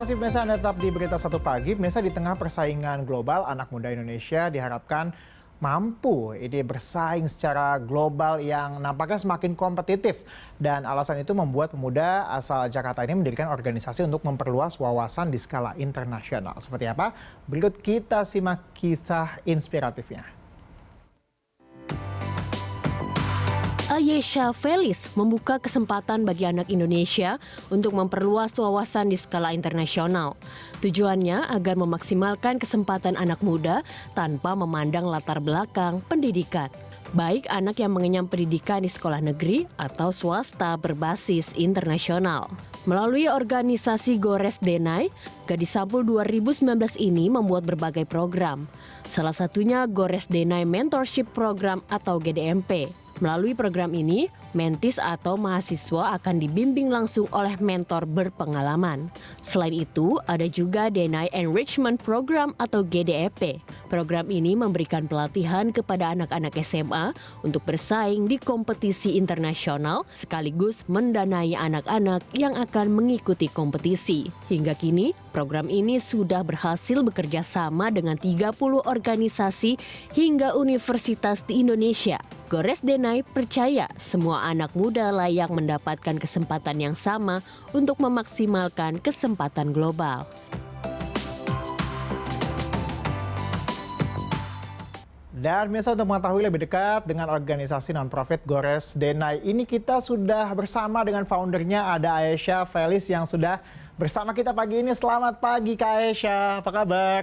Masih pemirsa, Anda tetap di Berita Satu Pagi. Pemirsa, di tengah persaingan global, anak muda Indonesia diharapkan mampu bersaing secara global yang nampaknya semakin kompetitif. Dan alasan itu membuat pemuda asal Jakarta ini mendirikan organisasi untuk memperluas wawasan di skala internasional. Seperti apa? Berikut kita simak kisah inspiratifnya. Ayesha Felis membuka kesempatan bagi anak Indonesia untuk memperluas wawasan di skala internasional. Tujuannya agar memaksimalkan kesempatan anak muda tanpa memandang latar belakang pendidikan. Baik anak yang mengenyam pendidikan di sekolah negeri atau swasta berbasis internasional. Melalui organisasi Gores Denai, Gadis Sampul 2019 ini membuat berbagai program. Salah satunya Gores Denai Mentorship Program atau GDMP. Melalui program ini, mentis atau mahasiswa akan dibimbing langsung oleh mentor berpengalaman. Selain itu, ada juga Denai Enrichment Program atau GDEP. Program ini memberikan pelatihan kepada anak-anak SMA untuk bersaing di kompetisi internasional, sekaligus mendanai anak-anak yang akan mengikuti kompetisi. Hingga kini, program ini sudah berhasil bekerja sama dengan 30 organisasi hingga universitas di Indonesia. Gores Denai percaya semua anak muda layak mendapatkan kesempatan yang sama untuk memaksimalkan kesempatan global. Dan biasa untuk mengetahui lebih dekat dengan organisasi non-profit Gores Denai ini, kita sudah bersama dengan foundernya, ada Ayesha Felis yang sudah bersama kita pagi ini. Selamat pagi Kak Ayesha, apa kabar?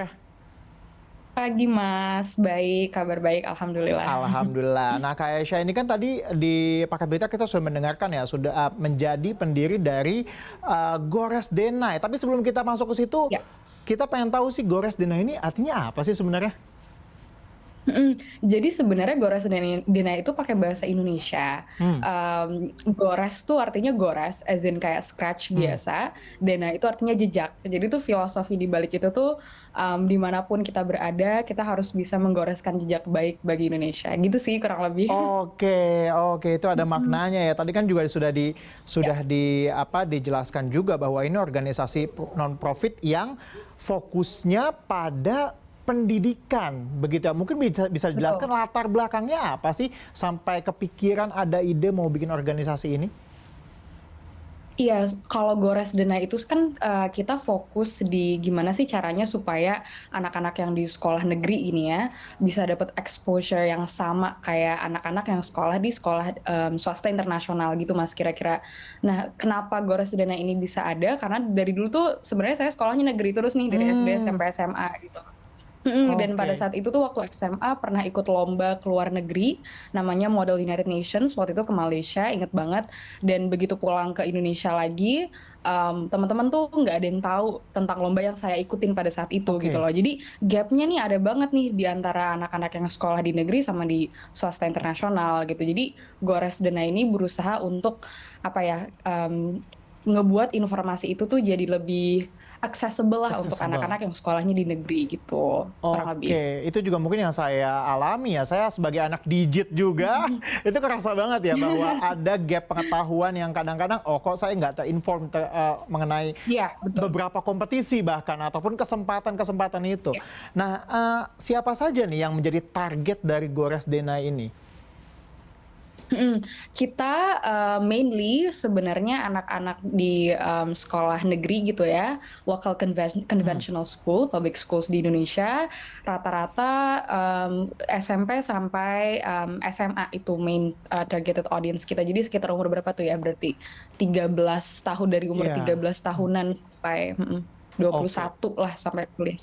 Pagi Mas, baik, kabar baik, Alhamdulillah. Alhamdulillah. Nah Kak Ayesha ini kan tadi di paket berita kita sudah mendengarkan ya, sudah menjadi pendiri dari Gores Denai. Tapi sebelum kita masuk ke situ, kita pengen tahu sih Gores Denai ini artinya apa sih sebenarnya? Jadi sebenarnya Gores Denai itu pakai bahasa Indonesia. Gores tuh artinya gores, as in kayak scratch biasa. Denai itu artinya jejak. Jadi tuh filosofi di balik itu tuh dimanapun kita berada, kita harus bisa menggoreskan jejak baik bagi Indonesia. Gitu sih kurang lebih. Oke, itu ada maknanya ya. Tadi kan juga dijelaskan juga bahwa ini organisasi non-profit yang fokusnya pada pendidikan, begitu ya. Mungkin bisa dijelaskan latar belakangnya apa sih sampai kepikiran ada ide mau bikin organisasi ini? Iya, kalau Gores Denai itu kan kita fokus di gimana sih caranya supaya anak-anak yang di sekolah negeri ini ya bisa dapat exposure yang sama kayak anak-anak yang sekolah di sekolah swasta internasional gitu Mas, kira-kira. Nah, kenapa Gores Denai ini bisa ada? Karena dari dulu tuh sebenarnya saya sekolahnya negeri terus nih, dari SD sampai SMA gitu. Dan pada saat itu tuh waktu SMA pernah ikut lomba ke luar negeri namanya Model United Nations, waktu itu ke Malaysia, inget banget. Dan begitu pulang ke Indonesia lagi, teman-teman tuh nggak ada yang tahu tentang lomba yang saya ikutin pada saat itu gitu loh. Jadi gapnya nih ada banget nih di antara anak-anak yang sekolah di negeri sama di swasta internasional gitu. Jadi Gores Denai ini berusaha untuk ngebuat informasi itu tuh jadi lebih accessible lah untuk anak-anak yang sekolahnya di negeri gitu. Oke, itu juga mungkin yang saya alami ya. Saya sebagai anak digit juga, itu kerasa banget ya bahwa ada gap pengetahuan yang kadang-kadang, kok saya nggak terinform mengenai beberapa kompetisi bahkan, ataupun kesempatan-kesempatan itu. Nah, siapa saja nih yang menjadi target dari Gores Denai ini? Kita mainly sebenarnya anak-anak di sekolah negeri gitu ya, local conventional school, public schools di Indonesia, rata-rata SMP sampai SMA itu main targeted audience kita. Jadi sekitar umur berapa tuh ya, berarti 13 tahun, dari umur 13 tahunan sampai 21 lah, sampai kuliah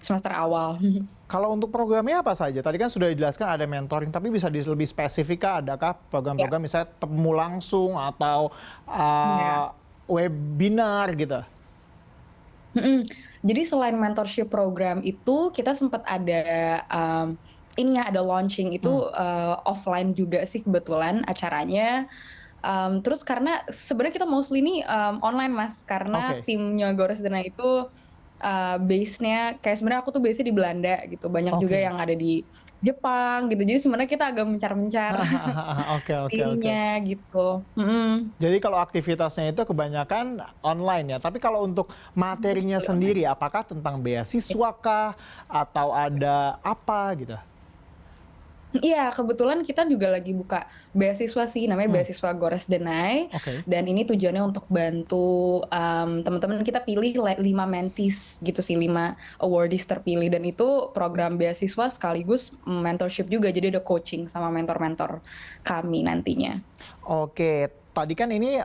semester awal. Kalau untuk programnya apa saja? Tadi kan sudah dijelaskan ada mentoring, tapi bisa lebih spesifik kah? Adakah program-program misalnya temu langsung atau webinar gitu? Jadi selain mentorship program itu, kita sempat ada ada launching itu offline juga sih kebetulan acaranya. Terus karena sebenarnya kita mostly ini online Mas, karena timnya Gores Denai itu base-nya kayak sebenarnya aku tuh base-nya di Belanda gitu. Banyak juga yang ada di Jepang gitu. Jadi sebenarnya kita agak mencar-mencar Oke, oke, oke. pilihnya gitu. Mhm. Jadi kalau aktivitasnya itu kebanyakan online ya, tapi kalau untuk materinya Full online. sendiri apakah tentang beasiswa kah atau ada apa gitu? Iya, kebetulan kita juga lagi buka beasiswa sih, namanya Hmm, beasiswa Gores Denai, oke. dan ini tujuannya untuk bantu, teman-teman kita pilih 5 mentees gitu sih, 5 awardees terpilih, dan itu program beasiswa sekaligus mentorship juga, jadi ada coaching sama mentor-mentor kami nantinya. Oke, tadi kan ini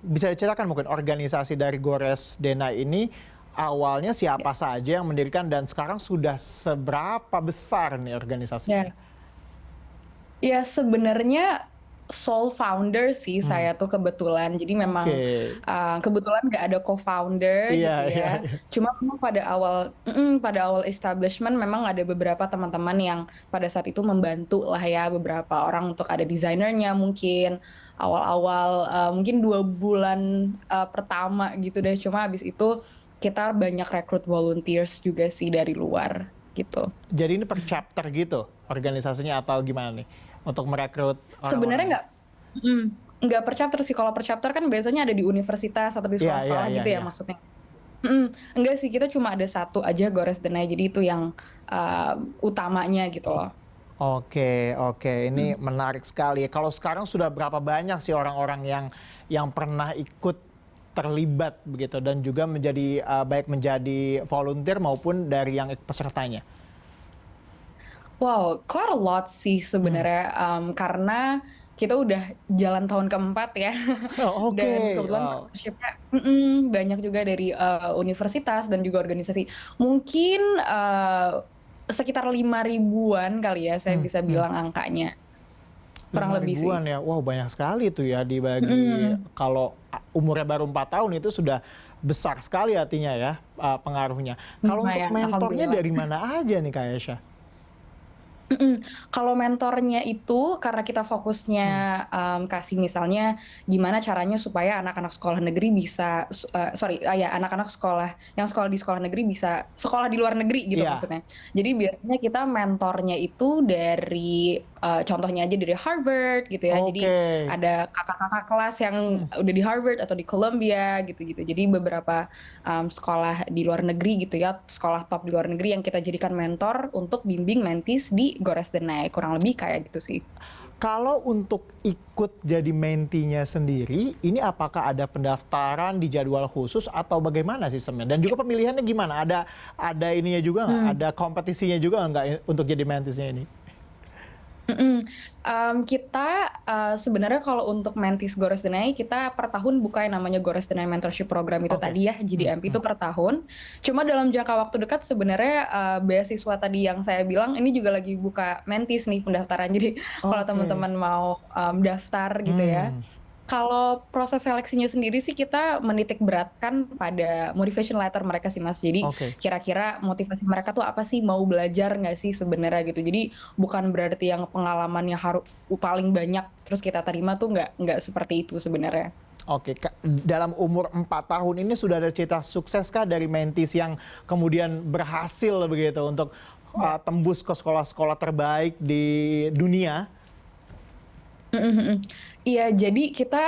bisa diceritakan mungkin organisasi dari Gores Dena ini awalnya Ya. siapa saja yang mendirikan dan sekarang sudah seberapa besar nih organisasinya? Ya. Ya sebenarnya sole founder sih Hmm, saya tuh kebetulan. Jadi memang, oke. kebetulan nggak ada co-founder Iya, gitu iya, ya. iya. Cuma memang pada awal establishment memang ada beberapa teman-teman yang pada saat itu membantu lah ya, beberapa orang untuk ada desainernya mungkin, awal-awal, mungkin 2 bulan, pertama gitu deh. Cuma habis itu kita banyak rekrut volunteers juga sih dari luar, gitu. Jadi ini per chapter gitu organisasinya atau gimana nih untuk merekrut Sebenarnya orang-orangnya? mhm, nggak per chapter sih, kalau per chapter kan biasanya ada di universitas atau di Iya, iya, sekolah-sekolah iya, gitu ya iya. maksudnya? Mhm, enggak sih, kita cuma ada satu aja Gores Denai, jadi itu yang, utamanya gitu loh. Oke, oke, ini Mhm. menarik sekali. Kalau sekarang sudah berapa banyak sih orang-orang yang pernah ikut terlibat begitu dan juga menjadi baik menjadi volunteer maupun dari yang pesertanya? Wow, quite a lot sih Hmm. sebenarnya, karena kita udah jalan tahun keempat ya, Oh, dan oke, kebetulan wow. partnership-nya banyak juga dari, universitas dan juga organisasi. Mungkin, sekitar 5 ribuan kali ya, saya Hmm, bisa hmm. bilang angkanya, kurang 5 lebih sih. ribuan ya, wow banyak sekali tuh ya dibagi Mhm, kalau umurnya baru 4 tahun itu sudah besar sekali artinya ya pengaruhnya. Kalau untuk lumayan, mentornya alhamdulillah. dari mana aja nih Kak Yesha? Mhm, kalau mentornya itu karena kita fokusnya, Hmm. kasih misalnya gimana caranya supaya anak-anak sekolah negeri bisa ya anak-anak sekolah yang sekolah di sekolah negeri bisa sekolah di luar negeri gitu Iya, maksudnya. Jadi biasanya kita mentornya itu dari, contohnya aja dari Harvard gitu ya. Jadi oke. ada kakak-kakak kelas yang Hmm. udah di Harvard atau di Columbia gitu-gitu. Jadi beberapa, sekolah di luar negeri gitu ya, sekolah top di luar negeri yang kita jadikan mentor untuk bimbing mentees di Gores Denai, kurang lebih kayak gitu sih. Kalau untuk ikut jadi mentinya sendiri, ini apakah ada pendaftaran di jadwal khusus atau bagaimana sistemnya? Dan juga pemilihannya gimana? Ada ininya juga nggak? Hmm. Ada kompetisinya juga nggak untuk jadi mentisnya ini? Mhm, kita, sebenarnya kalau untuk Mentis Gores Denai, kita per tahun buka yang namanya Gores Denai Mentorship Program itu Oke. tadi ya, Hmm, GDMP hmm. itu per tahun. Cuma dalam jangka waktu dekat sebenarnya, beasiswa tadi yang saya bilang, ini juga lagi buka Mentis nih pendaftaran. Jadi kalau Oke. teman-teman mau, daftar gitu ya. Hmm, Kalau proses seleksinya sendiri sih kita menitik beratkan pada motivation letter mereka sih Mas. Jadi oke. kira-kira motivasi mereka tuh apa sih, mau belajar nggak sih sebenarnya gitu. Jadi bukan berarti yang pengalamannya paling banyak terus kita terima tuh nggak seperti itu sebenarnya. Oke, dalam umur 4 tahun ini sudah ada cerita sukseskah dari mentis yang kemudian berhasil begitu untuk tembus ke sekolah-sekolah terbaik di dunia? Mhm, mhm. Iya, jadi kita,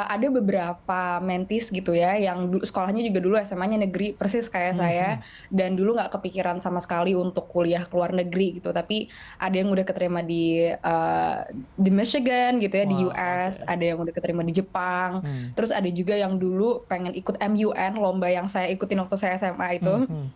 ada beberapa mentees gitu ya, yang sekolahnya juga dulu SMA-nya negeri, persis kayak Hmm, hmm. saya, dan dulu nggak kepikiran sama sekali untuk kuliah ke luar negeri gitu. Tapi ada yang udah keterima di Michigan gitu ya, di Wow, US, oke. ada yang udah keterima di Jepang, Hmm, terus ada juga yang dulu pengen ikut MUN, lomba yang saya ikutin waktu saya SMA hmm, itu, hmm.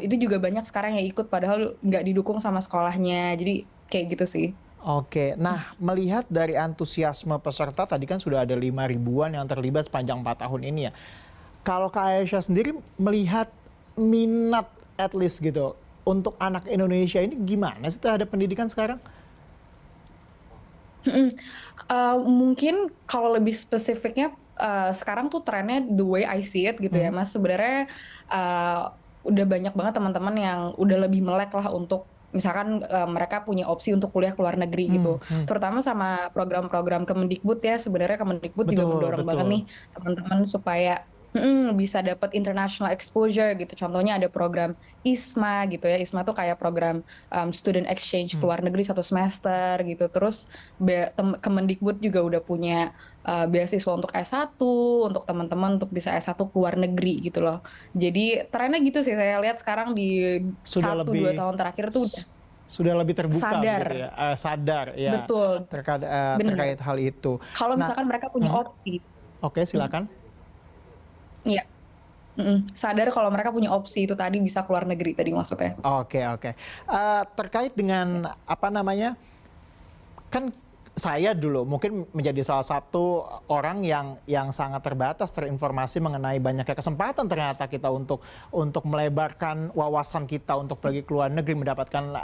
itu juga banyak sekarang yang ikut padahal nggak didukung sama sekolahnya, jadi kayak gitu sih. Oke, nah melihat dari antusiasme peserta tadi kan sudah ada 5 ribuan yang terlibat sepanjang 4 tahun ini ya. Kalau Kak Aisyah sendiri melihat minat at least gitu untuk anak Indonesia ini gimana sih terhadap pendidikan sekarang? Mhm, mungkin kalau lebih spesifiknya, sekarang tuh trennya the way I see it gitu ya Mhm, Mas, sebenarnya, eee, udah banyak banget teman-teman yang udah lebih melek lah untuk misalkan, mereka punya opsi untuk kuliah ke luar negeri hmm, gitu. hmm. Terutama sama program-program Kemendikbud ya, sebenarnya Kemendikbud juga Betul, mendorong banget nih betul. teman-teman supaya Bisa dapat international exposure gitu. Contohnya ada program ISMA gitu ya. ISMA tuh kayak program student exchange ke luar negeri 1 semester gitu. Terus Kemendikbud juga udah punya beasiswa untuk S1 untuk teman-teman untuk bisa S1 ke luar negeri gitu loh. Jadi trennya gitu sih, saya lihat sekarang di Sudah 1-2 lebih tahun terakhir tuh udah sudah lebih terbuka sadar. begitu ya, sadar ya Betul, terkait bener. hal itu. Kalau Nah, misalkan mereka punya opsi. oke silakan. Iya. Sadar kalau mereka punya opsi itu tadi bisa keluar negeri tadi maksudnya. Oke, oke. Terkait dengan apa namanya, kan saya dulu mungkin menjadi salah satu orang yang sangat terbatas terinformasi mengenai banyaknya kesempatan ternyata kita untuk melebarkan wawasan kita untuk pergi ke luar negeri mendapatkan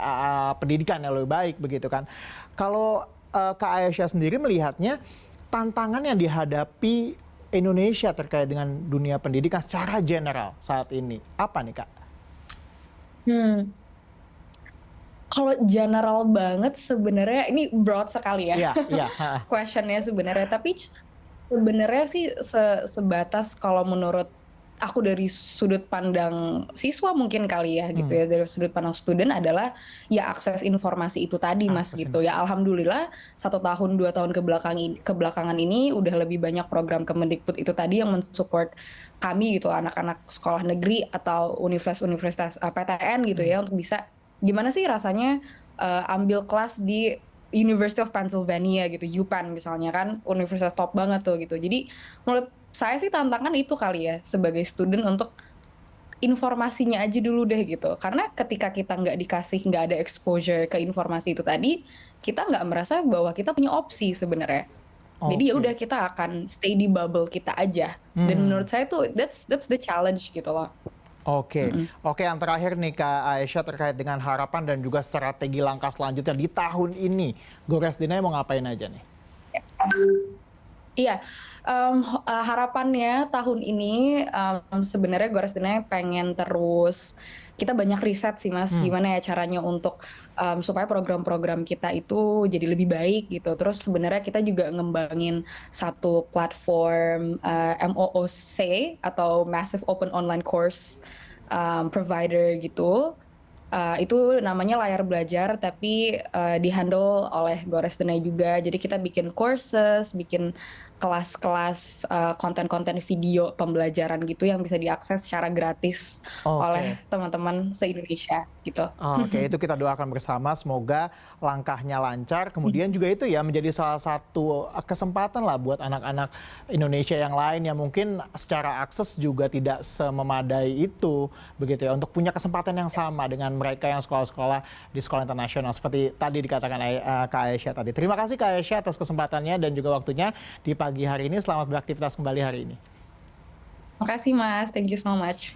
pendidikan yang lebih baik begitu kan. Kalau Kak Aisyah sendiri melihatnya tantangan yang dihadapi Indonesia terkait dengan dunia pendidikan secara general saat ini apa nih Kak? Hmm. Kalau general banget sebenarnya ini broad sekali ya Iya, iya. questionnya sebenarnya. Tapi sebenarnya sih sebatas kalau menurut aku dari sudut pandang siswa mungkin kali ya gitu ya. Dari sudut pandang student adalah ya akses informasi itu tadi Mas Akses gitu ya. Alhamdulillah 1 tahun 2 tahun kebelakangan ini udah lebih banyak program Kemendikbud itu tadi yang mensupport kami gitu anak-anak sekolah negeri atau universitas-universitas PTN gitu ya untuk bisa gimana sih rasanya ambil kelas di University of Pennsylvania gitu, UPenn misalnya kan, universitas top banget tuh gitu. Jadi menurut saya sih tantangan itu kali ya sebagai student untuk informasinya aja dulu deh gitu. Karena ketika kita nggak ada exposure ke informasi itu tadi, kita nggak merasa bahwa kita punya opsi sebenarnya. Jadi ya Oke. udah kita akan stay di bubble kita aja. Dan menurut saya tuh that's the challenge gitu loh. Oke, oke. Yang terakhir nih Kak Aisyah terkait dengan harapan dan juga strategi langkah selanjutnya di tahun ini. Gores Dinai mau ngapain aja nih? Iya, harapannya tahun ini, sebenarnya Gores Denai pengen terus kita banyak riset sih Mas, gimana ya caranya untuk, supaya program-program kita itu jadi lebih baik gitu. Terus sebenarnya kita juga ngembangin satu platform, MOOC atau Massive Open Online Course, provider gitu. Itu namanya Layar Belajar tapi di-handle oleh Gores Denai juga. Jadi kita bikin courses, bikin kelas-kelas konten-konten video pembelajaran gitu yang bisa diakses secara gratis oleh Oke. teman-teman se-Indonesia gitu. Oke, itu kita doakan bersama semoga langkahnya lancar. Kemudian juga itu ya menjadi salah satu kesempatan lah buat anak-anak Indonesia yang lain yang mungkin secara akses juga tidak sememadai itu begitu ya untuk punya kesempatan yang sama dengan mereka yang sekolah-sekolah di sekolah internasional seperti tadi dikatakan Kak Aisyah tadi. Terima kasih Kak Aisyah atas kesempatannya dan juga waktunya di pagi hari ini. Selamat beraktivitas kembali hari ini. Makasih Mas, thank you so much.